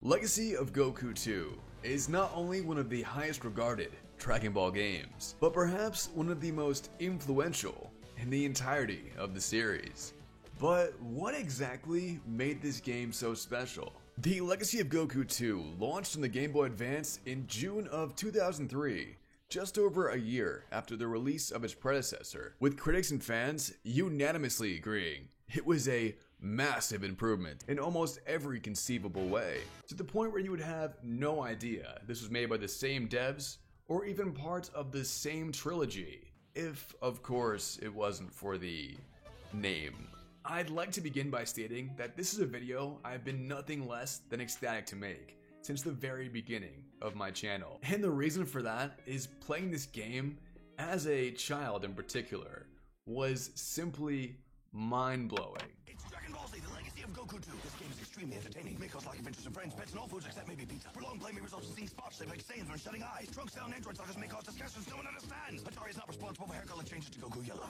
Legacy of Goku 2 is not only one of the highest regarded Dragon Ball games, but perhaps one of the most influential in the entirety of the series. But what exactly made this game so special? The Legacy of Goku 2 launched on the Game Boy Advance in June of 2003, just over a year after the release of its predecessor, with critics and fans unanimously agreeing it was a massive improvement in almost every conceivable way, to the point where you would have no idea this was made by the same devs or even part of the same trilogy, if of course it wasn't for the name. I'd like to begin by stating that this is a video I've been nothing less than ecstatic to make since the very beginning of my channel. And the reason for that is playing this game as a child in particular was simply mind-blowing. It's Dragon Ball Z, the Legacy of Goku 2. This game is extremely entertaining. May cause lack of interest in friends, pets, and all foods except maybe pizza. Prolonged play may result in seeing spots, shaped like Saiyans when shutting eyes. Trunks down android suckers may cause discussions no one understands. Atari is not responsible for hair color changes to Goku Yellow.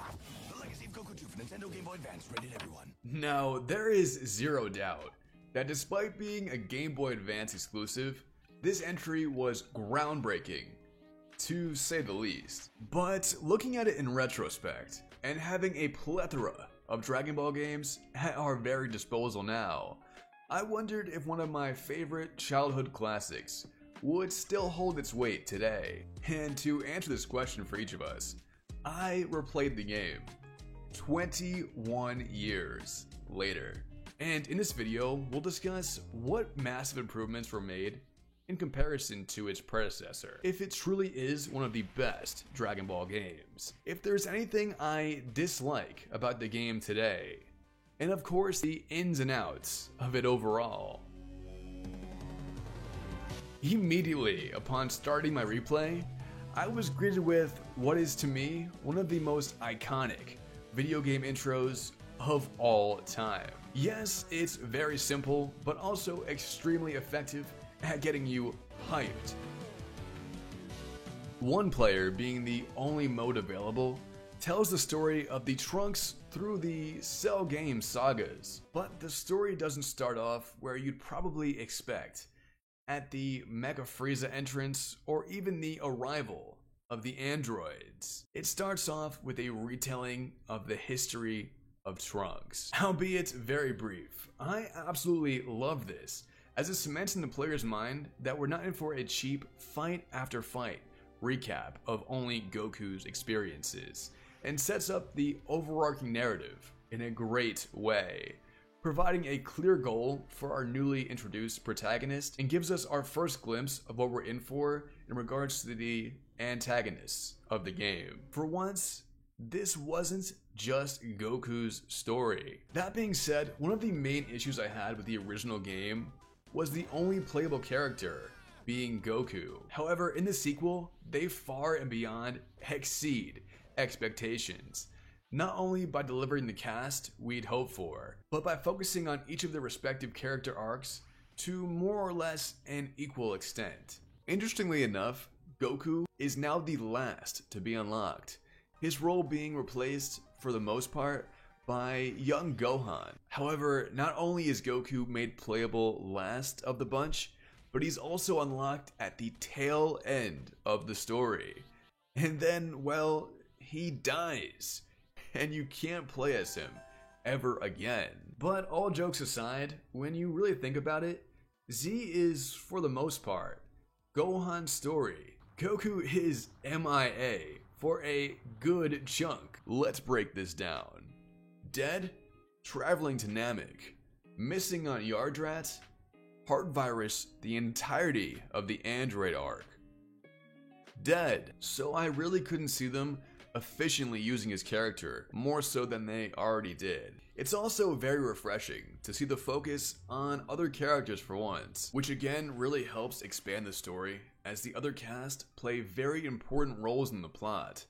The Legacy of Goku 2 for Nintendo Game Boy Advance, rated everyone. Now, there is zero doubt that despite being a Game Boy Advance exclusive, this entry was groundbreaking, to say the least. But looking at it in retrospect, and having a plethora of Dragon Ball games at our very disposal now, I wondered if one of my favorite childhood classics would still hold its weight today. And to answer this question for each of us, I replayed the game 21 years later. And in this video, we'll discuss what massive improvements were made in comparison to its predecessor, if it truly is one of the best Dragon Ball games, if there's anything I dislike about the game today, and of course the ins and outs of it overall. Immediately upon starting my replay, I was greeted with what is to me one of the most iconic video game intros of all time. Yes, it's very simple, but also extremely effective at getting you hyped. One player being the only mode available tells the story of the Trunks through the Cell game sagas, but the story doesn't start off where you'd probably expect, at the Mecha Frieza entrance or even the arrival of the androids. It starts off with a retelling of the history of Trunks, albeit very brief. I absolutely love this, as it cements in the player's mind that we're not in for a cheap fight after fight recap of only Goku's experiences, and sets up the overarching narrative in a great way, providing a clear goal for our newly introduced protagonist, and gives us our first glimpse of what we're in for in regards to the antagonists of the game. For once, this wasn't just Goku's story. That being said, one of the main issues I had with the original game was the only playable character being Goku. However, in the sequel, they far and beyond exceed expectations, not only by delivering the cast we'd hoped for, but by focusing on each of their respective character arcs to more or less an equal extent. Interestingly enough, Goku is now the last to be unlocked, his role being replaced, for the most part, by young Gohan. However, not only is Goku made playable last of the bunch, but he's also unlocked at the tail end of the story. And then, well, he dies, and you can't play as him ever again. But all jokes aside, when you really think about it, Z is, for the most part, Gohan's story. Goku is MIA for a good chunk. Let's break this down. Dead, traveling to Namek, missing on Yardrat, Heart Virus the entirety of the Android arc. Dead, so I really couldn't see them efficiently using his character, more so than they already did. It's also very refreshing to see the focus on other characters for once, which again really helps expand the story, as the other cast play very important roles in the plot,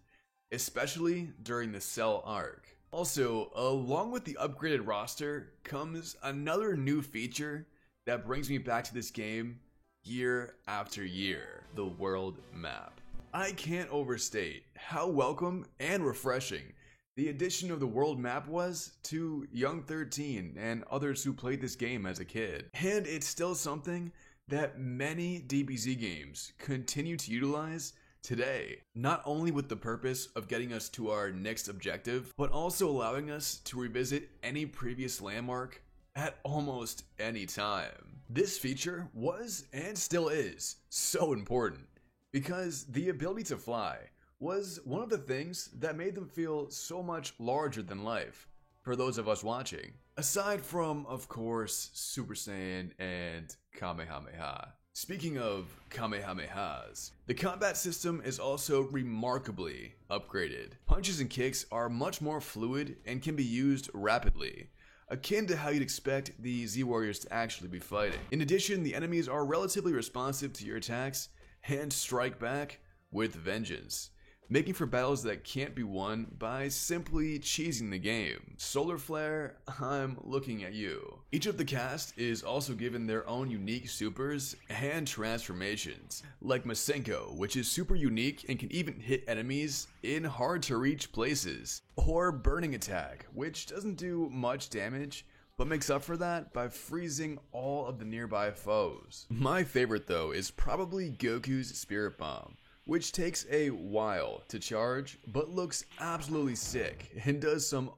especially during the Cell arc. Also, along with the upgraded roster comes another new feature that brings me back to this game year after year: the world map. I can't overstate how welcome and refreshing the addition of the world map was to Young 13 and others who played this game as a kid. And it's still something that many DBZ games continue to utilize today, not only with the purpose of getting us to our next objective, but also allowing us to revisit any previous landmark at almost any time. This feature was and still is so important because the ability to fly was one of the things that made them feel so much larger than life for those of us watching. Aside from, of course, Super Saiyan and Kamehameha. Speaking of Kamehamehas, the combat system is also remarkably upgraded. Punches and kicks are much more fluid and can be used rapidly, akin to how you'd expect the Z-Warriors to actually be fighting. In addition, the enemies are relatively responsive to your attacks and strike back with vengeance, making for battles that can't be won by simply cheesing the game. Solar Flare, I'm looking at you. Each of the cast is also given their own unique supers and transformations, like Masenko, which is super unique and can even hit enemies in hard to reach places, or Burning Attack, which doesn't do much damage, but makes up for that by freezing all of the nearby foes. My favorite though is probably Goku's Spirit Bomb, which takes a while to charge, but looks absolutely sick and does some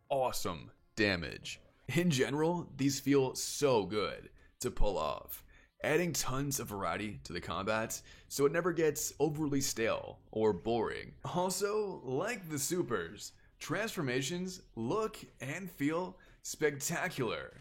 awesome damage. In general, these feel so good to pull off, adding tons of variety to the combat so it never gets overly stale or boring. Also, like the supers, transformations look and feel spectacular.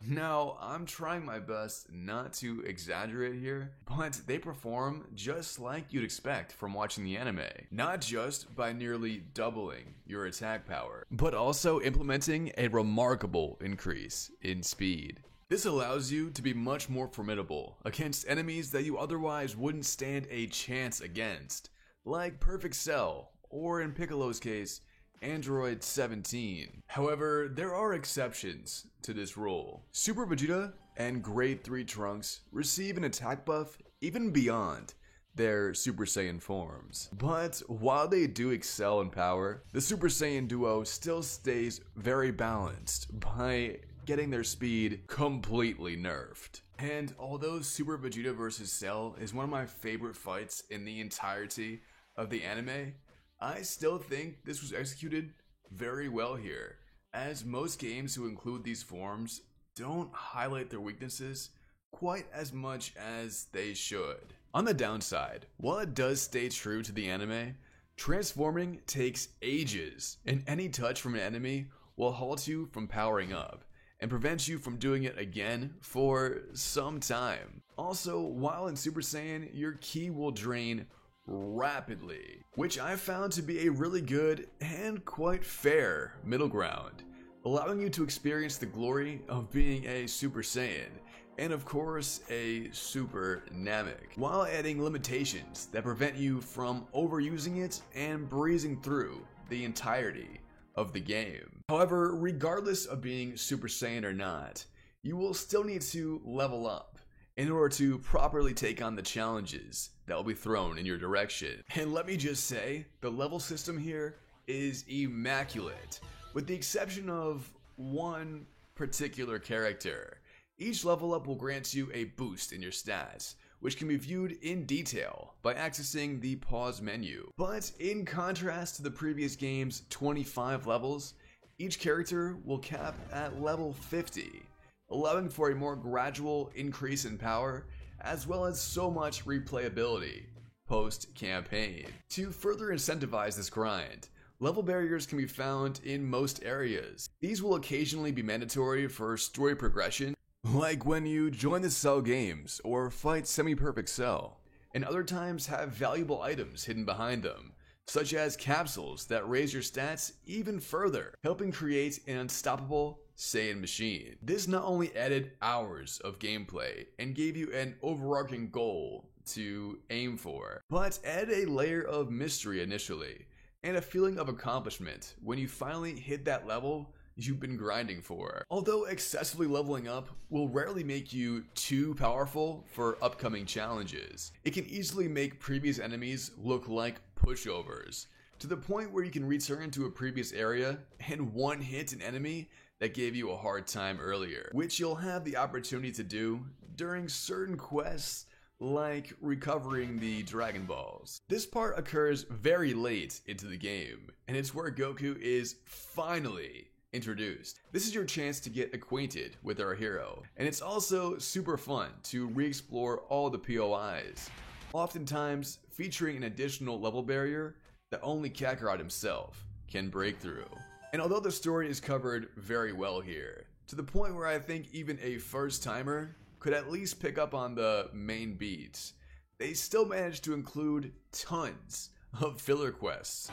Now, I'm trying my best not to exaggerate here, but they perform just like you'd expect from watching the anime. Not just by nearly doubling your attack power, but also implementing a remarkable increase in speed. This allows you to be much more formidable against enemies that you otherwise wouldn't stand a chance against, like Perfect Cell, or in Piccolo's case, Android 17. However, there are exceptions to this rule. Super Vegeta and Grade 3 Trunks receive an attack buff even beyond their Super Saiyan forms. But while they do excel in power, the Super Saiyan duo still stays very balanced by getting their speed completely nerfed. And although Super Vegeta vs. Cell is one of my favorite fights in the entirety of the anime, I still think this was executed very well here, as most games who include these forms don't highlight their weaknesses quite as much as they should. On the downside, while it does stay true to the anime, transforming takes ages, and any touch from an enemy will halt you from powering up, and prevents you from doing it again for some time. Also, while in Super Saiyan, your ki will drain rapidly, which I found to be a really good and quite fair middle ground, allowing you to experience the glory of being a Super Saiyan, and of course a Super Namek, while adding limitations that prevent you from overusing it and breezing through the entirety of the game. However, regardless of being Super Saiyan or not, you will still need to level up in order to properly take on the challenges that will be thrown in your direction. And let me just say, the level system here is immaculate, with the exception of one particular character. Each level up will grant you a boost in your stats, which can be viewed in detail by accessing the pause menu. But in contrast to the previous game's 25 levels, each character will cap at level 50, allowing for a more gradual increase in power, as well as so much replayability post-campaign. To further incentivize this grind, level barriers can be found in most areas. These will occasionally be mandatory for story progression, like when you join the Cell games or fight Semi-Perfect Cell, and other times have valuable items hidden behind them, such as capsules that raise your stats even further, helping create an unstoppable Saiyan machine. This not only added hours of gameplay and gave you an overarching goal to aim for, but added a layer of mystery initially, and a feeling of accomplishment when you finally hit that level you've been grinding for. Although excessively leveling up will rarely make you too powerful for upcoming challenges, it can easily make previous enemies look like pushovers, to the point where you can return to a previous area and one-hit an enemy that gave you a hard time earlier, which you'll have the opportunity to do during certain quests like recovering the Dragon Balls. This part occurs very late into the game, and it's where Goku is finally introduced. This is your chance to get acquainted with our hero, and it's also super fun to re-explore all the POIs, oftentimes featuring an additional level barrier that only Kakarot himself can break through. And although the story is covered very well here, to the point where I think even a first-timer could at least pick up on the main beats, they still managed to include tons of filler quests.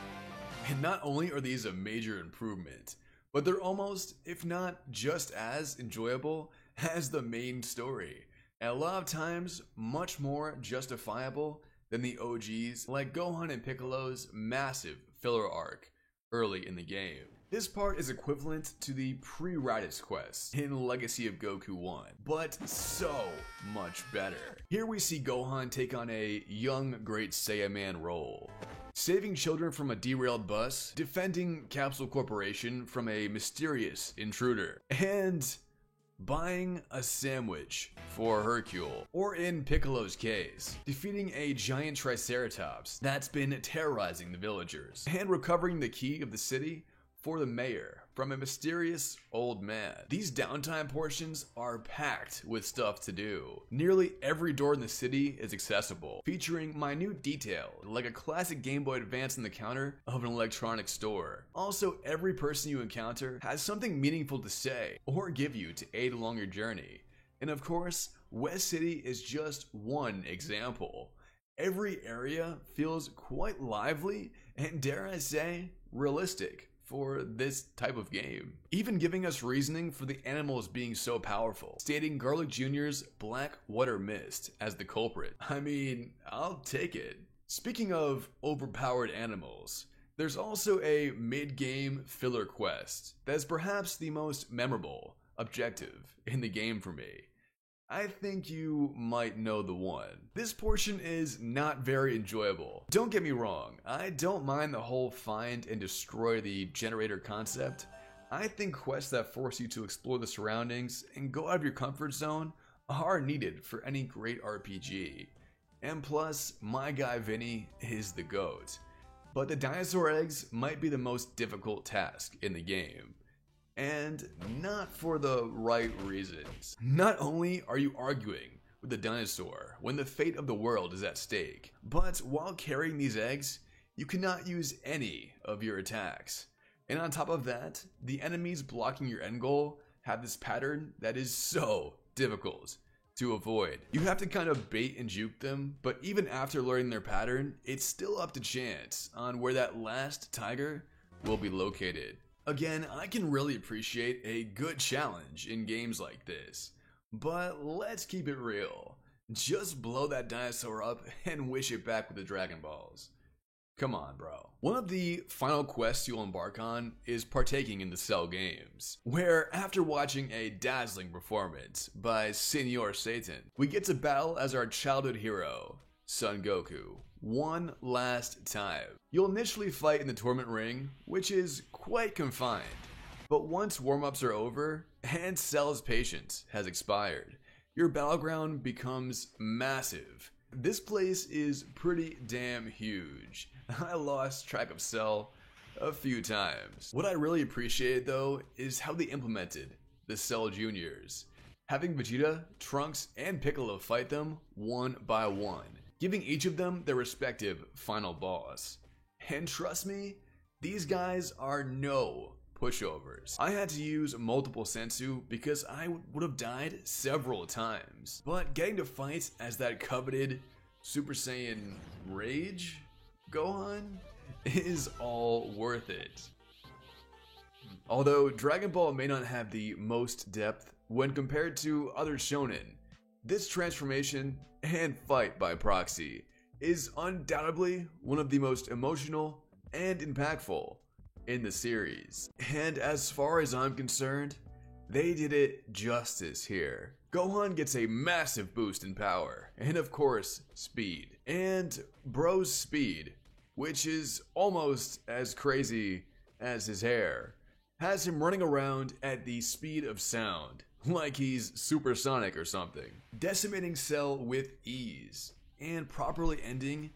And not only are these a major improvement, but they're almost, if not just as enjoyable as the main story, and a lot of times much more justifiable than the OGs like Gohan and Piccolo's massive filler arc early in the game. This part is equivalent to the pre-Raditz quest in Legacy of Goku 1, but so much better. Here we see Gohan take on a young Great Saiyaman role, saving children from a derailed bus, defending Capsule Corporation from a mysterious intruder, and buying a sandwich for Hercule, or in Piccolo's case, defeating a giant Triceratops that's been terrorizing the villagers, and recovering the key of the city for the mayor from a mysterious old man. These downtime portions are packed with stuff to do. Nearly every door in the city is accessible, featuring minute detail like a classic Game Boy Advance on the counter of an electronics store. Also, every person you encounter has something meaningful to say or give you to aid along your journey. And of course, West City is just one example. Every area feels quite lively and, dare I say, realistic for this type of game, even giving us reasoning for the animals being so powerful, stating Garlic Jr.'s Black Water Mist as the culprit. I mean, I'll take it. Speaking of overpowered animals, there's also a mid-game filler quest that's perhaps the most memorable objective in the game for me. I think you might know the one. This portion is not very enjoyable. Don't get me wrong, I don't mind the whole find and destroy the generator concept. I think quests that force you to explore the surroundings and go out of your comfort zone are needed for any great RPG. And plus, my guy Vinny is the GOAT. But the dinosaur eggs might be the most difficult task in the game. And not for the right reasons. Not only are you arguing with the dinosaur when the fate of the world is at stake, but while carrying these eggs, you cannot use any of your attacks. And on top of that, the enemies blocking your end goal have this pattern that is so difficult to avoid. You have to kind of bait and juke them, but even after learning their pattern, it's still up to chance on where that last tiger will be located. Again, I can really appreciate a good challenge in games like this, but let's keep it real. Just blow that dinosaur up and wish it back with the Dragon Balls. Come on, bro. One of the final quests you'll embark on is partaking in the Cell games, where after watching a dazzling performance by Senor Satan, we get to battle as our childhood hero, Son Goku, one last time. You'll initially fight in the tournament ring, which is quite confined, but once warm-ups are over and Cell's patience has expired, your battleground becomes massive. This place is pretty damn huge. I lost track of Cell a few times. What I really appreciated though is how they implemented the Cell Juniors, having Vegeta, Trunks, and Piccolo fight them one by one, giving each of them their respective final boss. And trust me, these guys are no pushovers. I had to use multiple Sensu because I would have died several times. But getting to fight as that coveted Super Saiyan Rage Gohan is all worth it. Although Dragon Ball may not have the most depth when compared to other shonen, this transformation and fight by proxy is undoubtedly one of the most emotional and impactful in the series. And as far as I'm concerned, they did it justice here. Gohan gets a massive boost in power, and of course, speed. And bro's speed which is almost as crazy as his hair, has him running around at the speed of sound, like he's supersonic or something, decimating Cell with ease, and properly ending,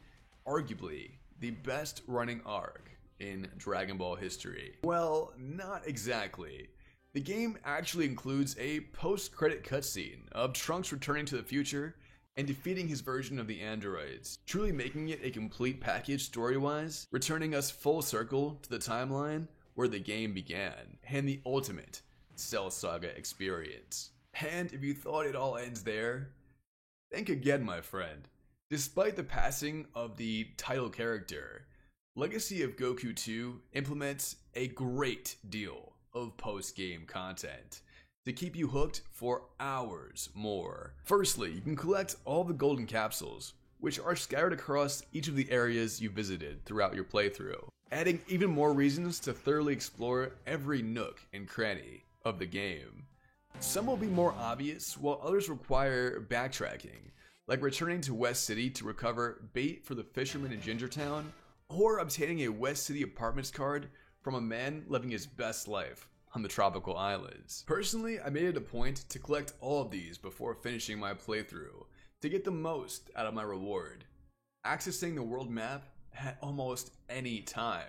arguably, the best running arc in Dragon Ball history. Well, not exactly. The game actually includes a post-credit cutscene of Trunks returning to the future and defeating his version of the androids, truly making it a complete package story-wise, returning us full circle to the timeline where the game began, and the ultimate Cell Saga experience. And if you thought it all ends there, think again, my friend. Despite the passing of the title character, Legacy of Goku 2 implements a great deal of post-game content to keep you hooked for hours more. Firstly, you can collect all the golden capsules, which are scattered across each of the areas you visited throughout your playthrough, adding even more reasons to thoroughly explore every nook and cranny of the game. Some will be more obvious, while others require backtracking, like returning to West City to recover bait for the fisherman in Gingertown, or obtaining a West City Apartments card from a man living his best life on the tropical islands. Personally, I made it a point to collect all of these before finishing my playthrough to get the most out of my reward, accessing the world map at almost any time,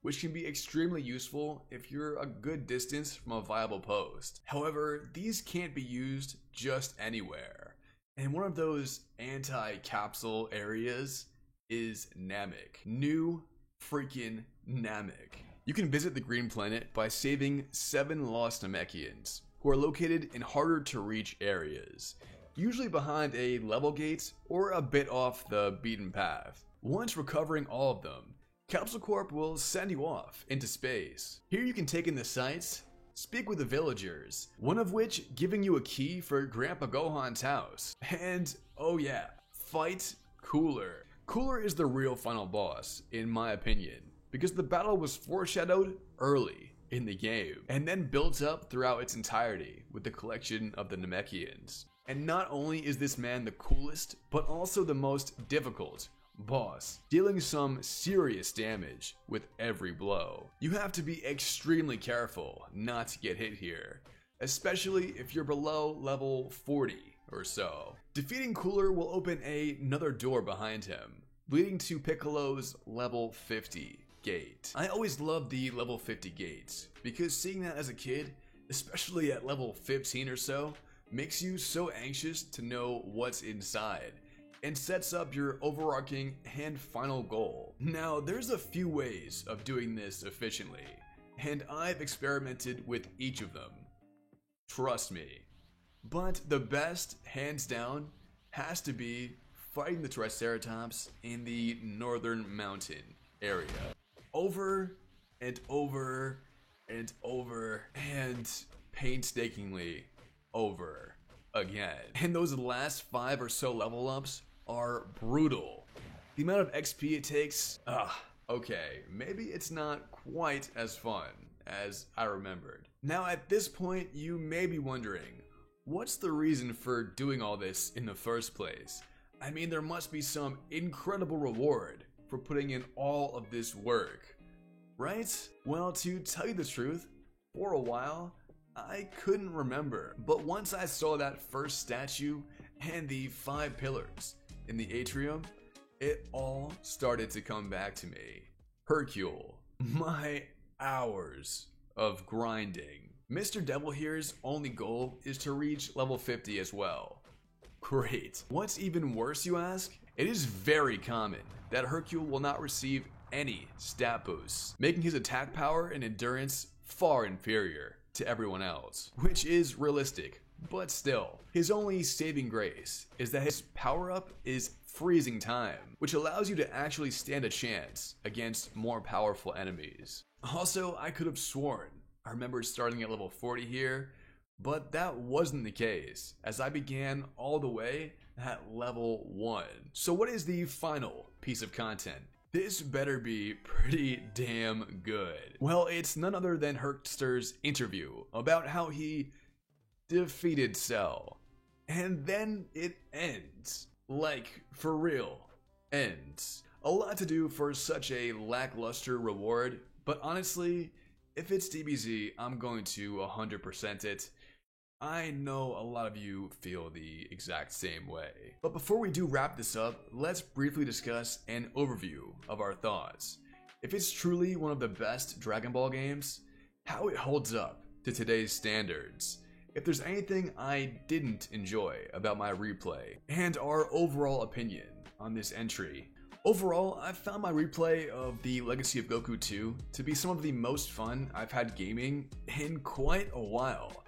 which can be extremely useful if you're a good distance from a viable post. However, these can't be used just anywhere, and one of those anti-capsule areas is Namek. New freaking Namek. You can visit the Green Planet by saving 7 lost Namekians, who are located in harder to reach areas, usually behind a level gate or a bit off the beaten path. Once recovering all of them, Capsule Corp will send you off into space. Here you can take in the sights, speak with the villagers, one of which giving you a key for Grandpa Gohan's house, and oh yeah, fight Cooler. Cooler is the real final boss, in my opinion, because the battle was foreshadowed early in the game, and then built up throughout its entirety with the collection of the Namekians. And not only is this man the coolest, but also the most difficult boss, dealing some serious damage with every blow. You have to be extremely careful not to get hit here, especially if you're below level 40 or so. Defeating Cooler will open another door behind him, leading to Piccolo's level 50 gate. I always loved the level 50 gates, because seeing that as a kid, especially at level 15 or so, makes you so anxious to know what's inside, and sets up your overarching and final goal. Now, there's a few ways of doing this efficiently, and I've experimented with each of them. Trust me. But the best, hands down, has to be fighting the Triceratops in the Northern Mountain area. Over and over and over and painstakingly over again. And those last 5 or so level ups are brutal. The amount of XP it takes, okay, maybe it's not quite as fun as I remembered. Now at this point, you may be wondering, what's the reason for doing all this in the first place? I mean, there must be some incredible reward for putting in all of this work, right? Well, to tell you the truth, for a while, I couldn't remember. But once I saw that first statue and the 5 pillars in the atrium, it all started to come back to me. Hercule, my hours of grinding. Mr. Devil here's only goal is to reach level 50 as well. Great. What's even worse, you ask? It is very common that Hercule will not receive any stat boosts, making his attack power and endurance far inferior to everyone else, which is realistic, but still. His only saving grace is that his power-up is freezing time, which allows you to actually stand a chance against more powerful enemies. Also, I could have sworn I remember starting at level 40 here, but that wasn't the case, as I began all the way at level 1. So what is the final piece of content? This better be pretty damn good. Well, it's none other than Hercster's interview about how he defeated Cell. And then it ends. Like, for real. Ends. A lot to do for such a lackluster reward, but honestly, if it's DBZ, I'm going to 100% it. I know a lot of you feel the exact same way. But before we do wrap this up, let's briefly discuss an overview of our thoughts. If it's truly one of the best Dragon Ball games, how it holds up to today's standards, if there's anything I didn't enjoy about my replay, and our overall opinion on this entry. Overall, I found my replay of the Legacy of Goku 2 to be some of the most fun I've had gaming in quite a while,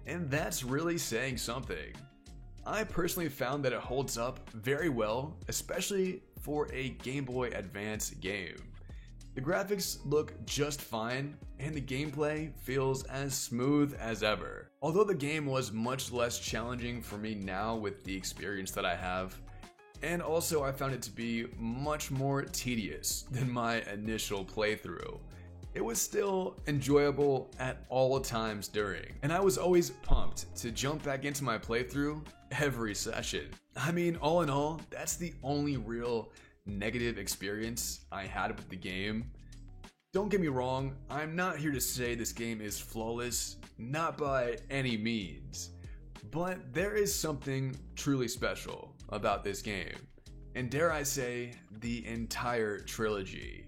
and that's really saying something. I personally found that it holds up very well, especially for a Game Boy Advance game. The graphics look just fine, and the gameplay feels as smooth as ever. Although the game was much less challenging for me now with the experience that I have, and also I found it to be much more tedious than my initial playthrough. It was still enjoyable at all times during, and I was always pumped to jump back into my playthrough every session. I mean, all in all, that's the only real negative experience I had with the game. Don't get me wrong, I'm not here to say this game is flawless, not by any means, but there is something truly special about this game, and dare I say, the entire trilogy,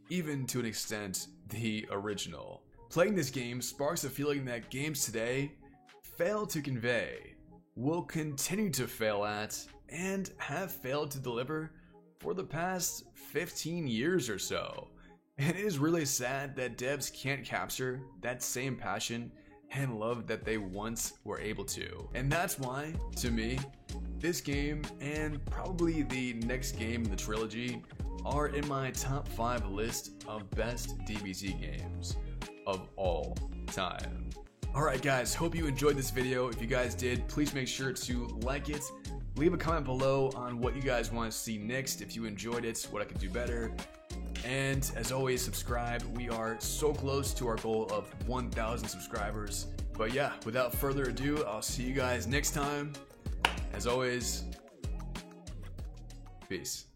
even to an extent, the original. Playing this game sparks a feeling that games today fail to convey, will continue to fail at, and have failed to deliver for the past 15 years or so. And it is really sad that devs can't capture that same passion and love that they once were able to. And that's why, to me, this game and probably the next game in the trilogy are in my top 5 list of best DBZ games of all time. Alright guys, hope you enjoyed this video. If you guys did, please make sure to like it. Leave a comment below on what you guys want to see next, if you enjoyed it, what I could do better. And as always, subscribe. We are so close to our goal of 1,000 subscribers. But yeah, without further ado, I'll see you guys next time. As always, peace.